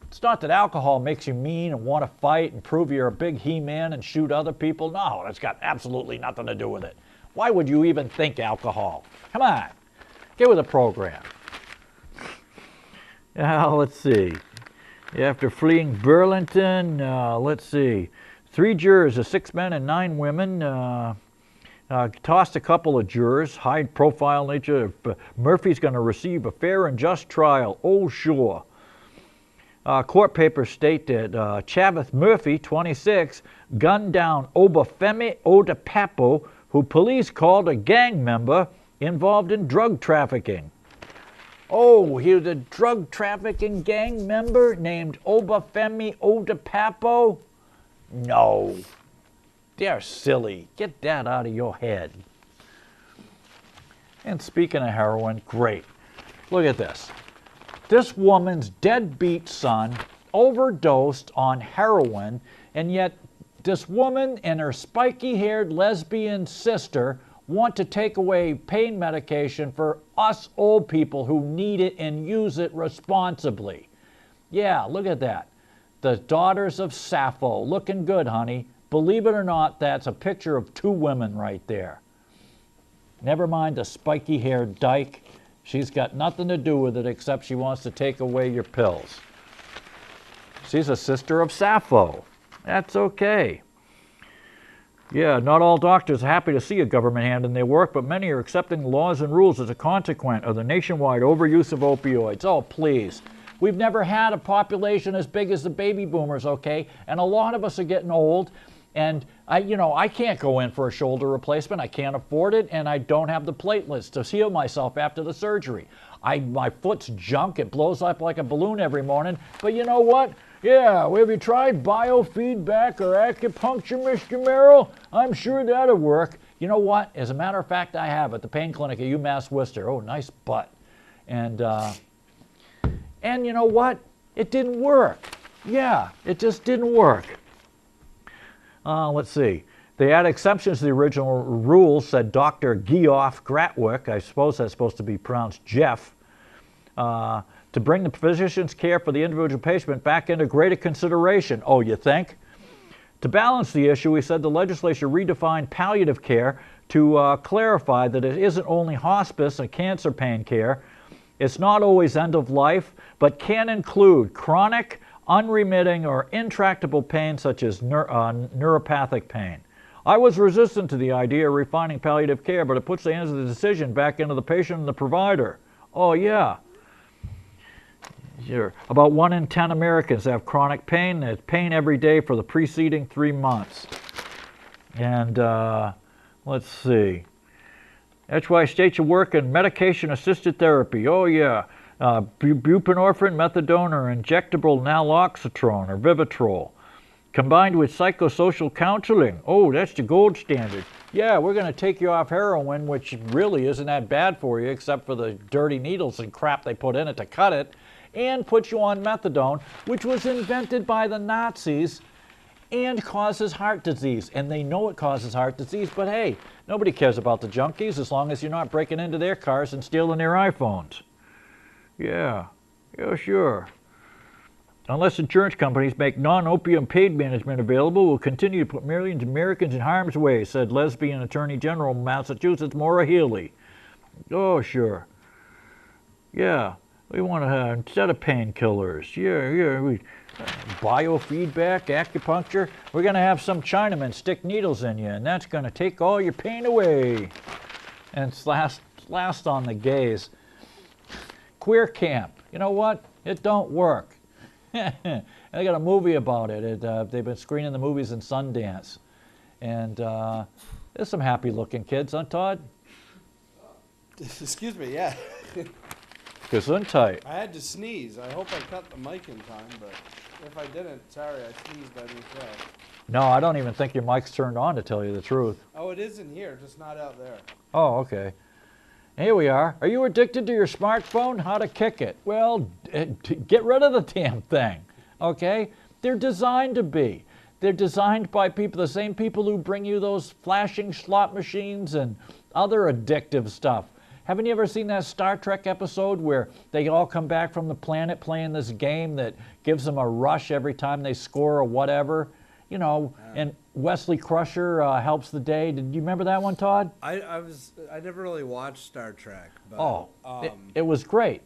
It's not that alcohol makes you mean and want to fight and prove you're a big he-man and shoot other people. No, it's got absolutely nothing to do with it. Why would you even think alcohol? Come on, get with the program. Let's see. After fleeing Burlington, let's see. 3 jurors, 6 men and 9 women, tossed a couple of jurors, high-profile nature. Murphy's going to receive a fair and just trial. Oh, sure. Court papers state that Chavis Murphy, 26, gunned down Obafemi Adepapo, who police called a gang member involved in drug trafficking. Oh, he was a drug trafficking gang member named Obafemi Adepapo? No. They're silly. Get that out of your head. And speaking of heroin, great. Look at this. This woman's deadbeat son overdosed on heroin, and yet this woman and her spiky-haired lesbian sister want to take away pain medication for us old people who need it and use it responsibly. Yeah, look at that. The daughters of Sappho. Looking good, honey. Believe it or not, that's a picture of 2 women right there. Never mind the spiky-haired dyke. She's got nothing to do with it except she wants to take away your pills. She's a sister of Sappho. That's okay. Yeah, not all doctors are happy to see a government hand in their work, but many are accepting laws and rules as a consequence of the nationwide overuse of opioids. Oh, please. We've never had a population as big as the baby boomers, okay? And a lot of us are getting old, and I can't go in for a shoulder replacement. I can't afford it, and I don't have the platelets to heal myself after the surgery. My foot's junk. It blows up like a balloon every morning. But you know what? Yeah, well, have you tried biofeedback or acupuncture, Mr. Merrill? I'm sure that'll work. You know what? As a matter of fact, I have at the pain clinic at UMass Worcester. Oh, nice butt. And you know what? It didn't work. Yeah, it just didn't work. Let's see. They add exceptions to the original rules, said Dr. Geoff Gratwick. I suppose that's supposed to be pronounced Jeff. To bring the physician's care for the individual patient back into greater consideration. Oh, you think? To balance the issue, he said the legislature redefined palliative care to clarify that it isn't only hospice and cancer pain care. It's not always end of life, but can include chronic, unremitting, or intractable pain such as neuropathic pain. I was resistant to the idea of refining palliative care, but it puts the hands of the decision back into the patient and the provider. Oh, yeah. Sure. About 1 in 10 Americans have chronic pain. They had pain every day for the preceding 3 months. And let's see. That's why states should work in medication-assisted therapy. Oh, yeah. Buprenorphine, methadone, or injectable naloxone or Vivitrol, combined with psychosocial counseling. Oh, that's the gold standard. Yeah, we're going to take you off heroin, which really isn't that bad for you, except for the dirty needles and crap they put in it to cut it, and put you on methadone, which was invented by the Nazis and causes heart disease. And they know it causes heart disease, but hey, nobody cares about the junkies as long as you're not breaking into their cars and stealing their iPhones. Yeah, sure. Unless insurance companies make non-opium pain management available, we'll continue to put millions of Americans in harm's way, said lesbian Attorney General of Massachusetts, Maura Healey. Oh, sure. Yeah, we want to have, instead of painkillers, biofeedback, acupuncture, we're going to have some Chinamen stick needles in you, and that's going to take all your pain away. And it's last on the gays. Queer camp. You know what? It don't work. They got a movie about it. They've been screening the movies in Sundance. And there's some happy-looking kids, huh, Todd? Excuse me, yeah. Gesundheit. I had to sneeze. I hope I cut the mic in time, but if I didn't, sorry, I sneezed on your show. No, I don't even think your mic's turned on, to tell you the truth. Oh, it is in here, just not out there. Oh, okay. Here we are. Are you addicted to your smartphone? How to kick it? Well, get rid of the damn thing, okay? They're designed to be. They're designed by people, the same people who bring you those flashing slot machines and other addictive stuff. Haven't you ever seen that Star Trek episode where they all come back from the planet playing this game that gives them a rush every time they score or whatever? You know, and Wesley Crusher helps the day. Did you remember that one, Todd? I never really watched Star Trek. But, it was great.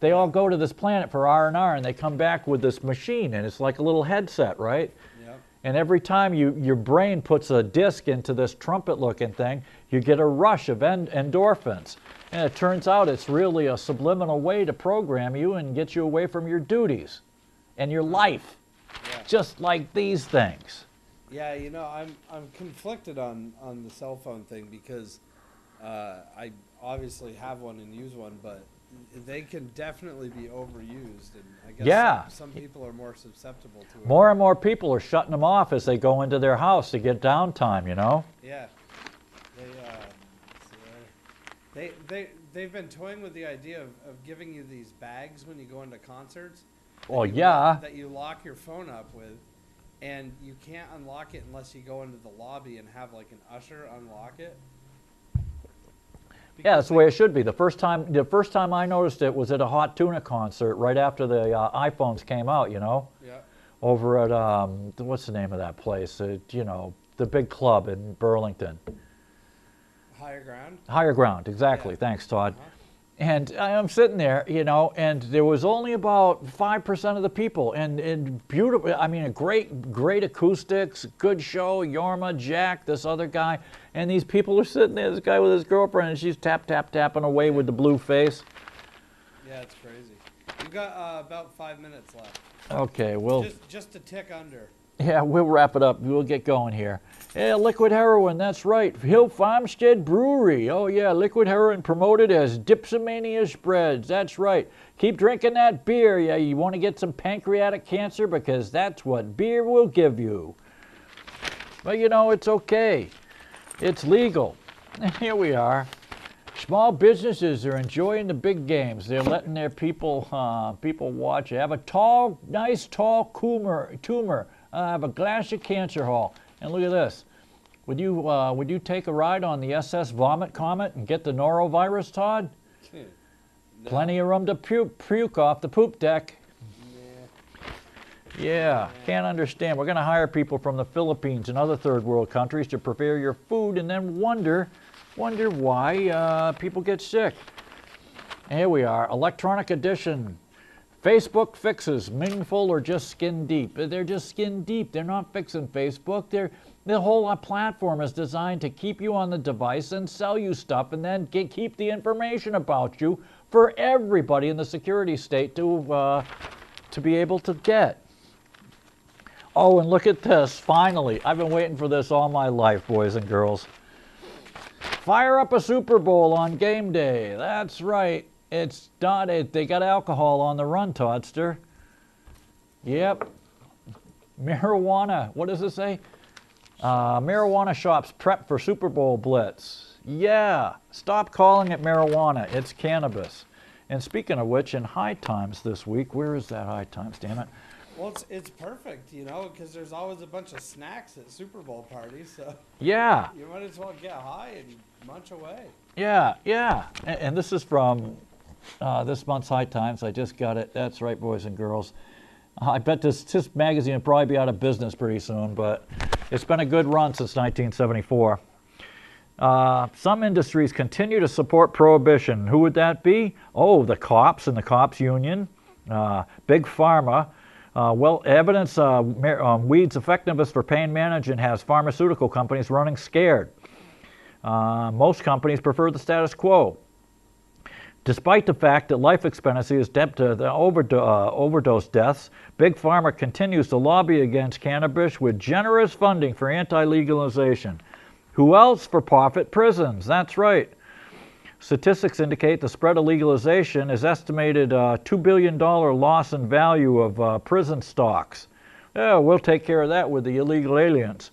They all go to this planet for R&R, and they come back with this machine, and it's like a little headset, right? Yep. And every time your brain puts a disc into this trumpet-looking thing, you get a rush of endorphins. And it turns out it's really a subliminal way to program you and get you away from your duties and your life. Yeah. Just like these things. Yeah, you know, I'm conflicted on the cell phone thing because I obviously have one and use one, but they can definitely be overused, and I guess some people are more susceptible to it. More and more people are shutting them off as they go into their house to get downtime, you know? Yeah. They've been toying with the idea of giving you these bags when you go into concerts. That you lock your phone up with, and you can't unlock it unless you go into the lobby and have like an usher unlock it. Yeah, that's the way it should be. The first time I noticed it was at a Hot Tuna concert right after the iPhones came out, you know? Yeah. Over at, what's the name of that place? You know, the big club in Burlington. Higher Ground? Higher Ground, exactly. Yeah. Thanks, Todd. Uh-huh. And I'm sitting there, you know, and there was only about 5% of the people, and beautiful, I mean, a great acoustics, good show, Yorma, Jack, this other guy, and these people are sitting there, this guy with his girlfriend, and she's tapping away with the blue face. Yeah, it's crazy. We've got about 5 minutes left. Okay, well, Just a tick under. yeah, we'll wrap it up. We'll get going here. Yeah, liquid heroin, that's right. Hill Farmstead Brewery. Oh, yeah, liquid heroin promoted as Dipsomania spreads. That's right. Keep drinking that beer. Yeah, you want to get some pancreatic cancer because that's what beer will give you. But, you know, it's okay. It's legal. And here we are. Small businesses are enjoying the big games. They're letting their people watch. They have a nice tall tumor. Have a glass of cancer hall. And look at this. Would you take a ride on the SS Vomit Comet and get the norovirus, Todd? No. Plenty of room to puke off the poop deck. Yeah, can't understand. We're going to hire people from the Philippines and other third world countries to prepare your food and then wonder why people get sick. And here we are, electronic edition. Facebook fixes, meaningful or just skin deep. They're just skin deep. They're not fixing Facebook. The whole platform is designed to keep you on the device and sell you stuff and then keep the information about you for everybody in the security state to be able to get. Oh, and look at this, finally. I've been waiting for this all my life, boys and girls. Fire up a Super Bowl on game day. That's right. It's not, they got alcohol on the run, Toddster. Yep. Marijuana, what does it say? Marijuana shops prep for Super Bowl blitz. Yeah, stop calling it marijuana, it's cannabis. And speaking of which, in High Times this week, where is that High Times, damn it? Well, it's perfect, you know, because there's always a bunch of snacks at Super Bowl parties, so yeah, you might as well get high and munch away. Yeah, yeah. And this is from this month's High Times. I just got it. That's right, boys and girls. I bet this magazine will probably be out of business pretty soon, but it's been a good run since 1974. Some industries continue to support prohibition. Who would that be? Oh, the cops and the cops union, Big Pharma. Evidence weed's effectiveness for pain management has pharmaceutical companies running scared. Most companies prefer the status quo. Despite the fact that life expectancy is dipped to the overdose deaths, Big Pharma continues to lobby against cannabis with generous funding for anti-legalization. Who else? For-profit prisons. That's right. Statistics indicate the spread of legalization is estimated $2 billion loss in value of prison stocks. Yeah, we'll take care of that with the illegal aliens.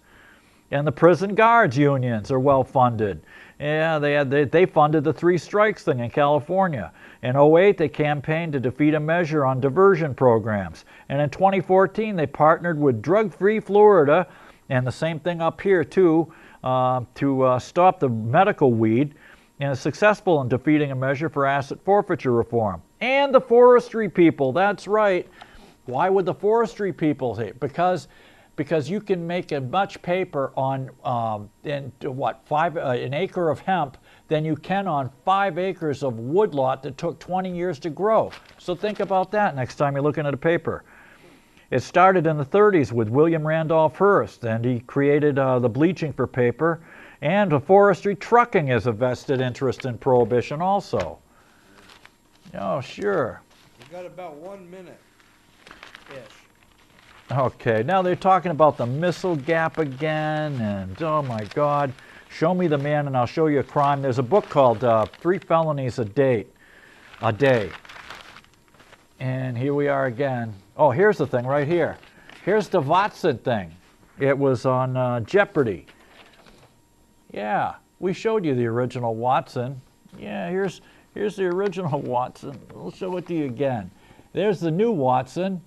And the prison guards unions are well funded. Yeah, they funded the 3 strikes thing in California. In 2008, they campaigned to defeat a measure on diversion programs. And in 2014, they partnered with Drug-Free Florida, and the same thing up here too, to stop the medical weed, and is successful in defeating a measure for asset forfeiture reform. And the forestry people, that's right. Why would the forestry people say? Because you can make as much paper on an acre of hemp than you can on 5 acres of woodlot that took 20 years to grow. So think about that next time you're looking at a paper. It started in the 30s with William Randolph Hearst, and he created the bleaching for paper. And the forestry trucking is a vested interest in prohibition also. Oh, sure. We've got about 1 minute-ish. Okay, now they're talking about the missile gap again, and oh my God, show me the man and I'll show you a crime. There's a book called 3 Felonies a Day. And here we are again. Oh, here's the thing right here. Here's the Watson thing. It was on Jeopardy. Yeah, we showed you the original Watson. Yeah, here's the original Watson. We'll show it to you again. There's the new Watson,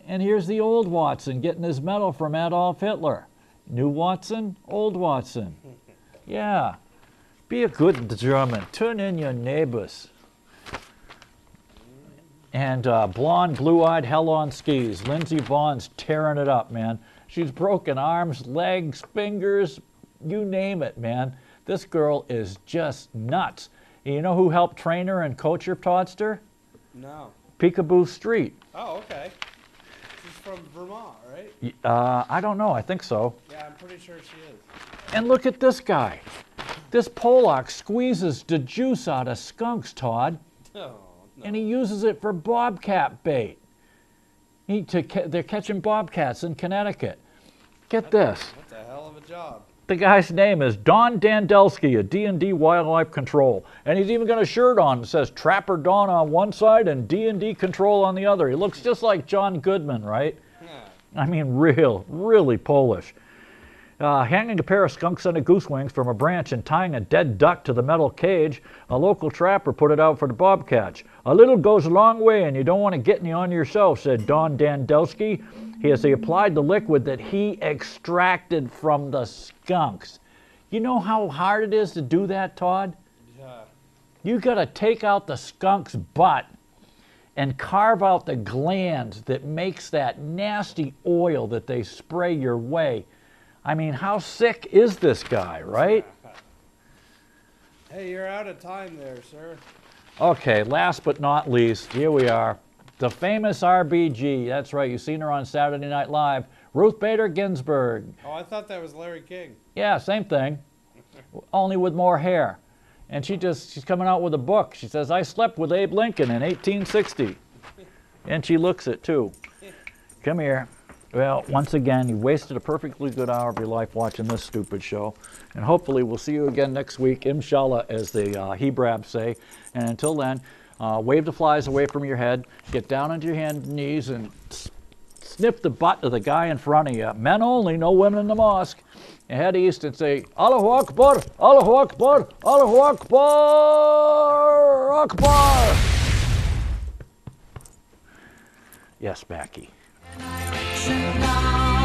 and here's the old Watson getting his medal from Adolf Hitler. New Watson, old Watson. Yeah, be a good German. Turn in your neighbors. And blonde, blue-eyed, hell on skis. Lindsey Vaughn's tearing it up, man. She's broken arms, legs, fingers, you name it, man. This girl is just nuts. And you know who helped train her and coach her, Toddster? No. Peekaboo Street. Oh, okay. She's from Vermont, right? I don't know. I think so. Yeah, I'm pretty sure she is. And look at this guy. This Pollock squeezes the juice out of skunks, Todd. Oh, and he uses it for bobcat bait. They're catching bobcats in Connecticut. Get this. That's a hell of a job. The guy's name is Don Dandelski of D&D Wildlife Control. And he's even got a shirt on that says Trapper Don on one side and D&D Control on the other. He looks just like John Goodman, right? Yeah. I mean, really Polish. Hanging a pair of skunk-scented goose wings from a branch and tying a dead duck to the metal cage, a local trapper put it out for the bobcats. A little goes a long way and you don't want to get any on yourself, said Don Dandelski. He applied the liquid that he extracted from the skunks. You know how hard it is to do that, Todd? Yeah. You got to take out the skunk's butt and carve out the glands that makes that nasty oil that they spray your way. I mean, how sick is this guy, right? Hey, you're out of time there, sir. Okay, last but not least, here we are. The famous RBG, that's right, you've seen her on Saturday Night Live, Ruth Bader Ginsburg. Oh, I thought that was Larry King. Yeah, same thing, only with more hair. And she's coming out with a book. She says, I slept with Abe Lincoln in 1860. And she looks it too. Come here. Well, once again, you wasted a perfectly good hour of your life watching this stupid show. And hopefully we'll see you again next week, inshallah, as the Hebrabs say. And until then, wave the flies away from your head, get down onto your hands and knees, and sniff the butt of the guy in front of you. Men only, no women in the mosque. And head east and say, Allahu Akbar, Allahu Akbar, Allahu Akbar, Akbar. Yes, Becky. Direction now.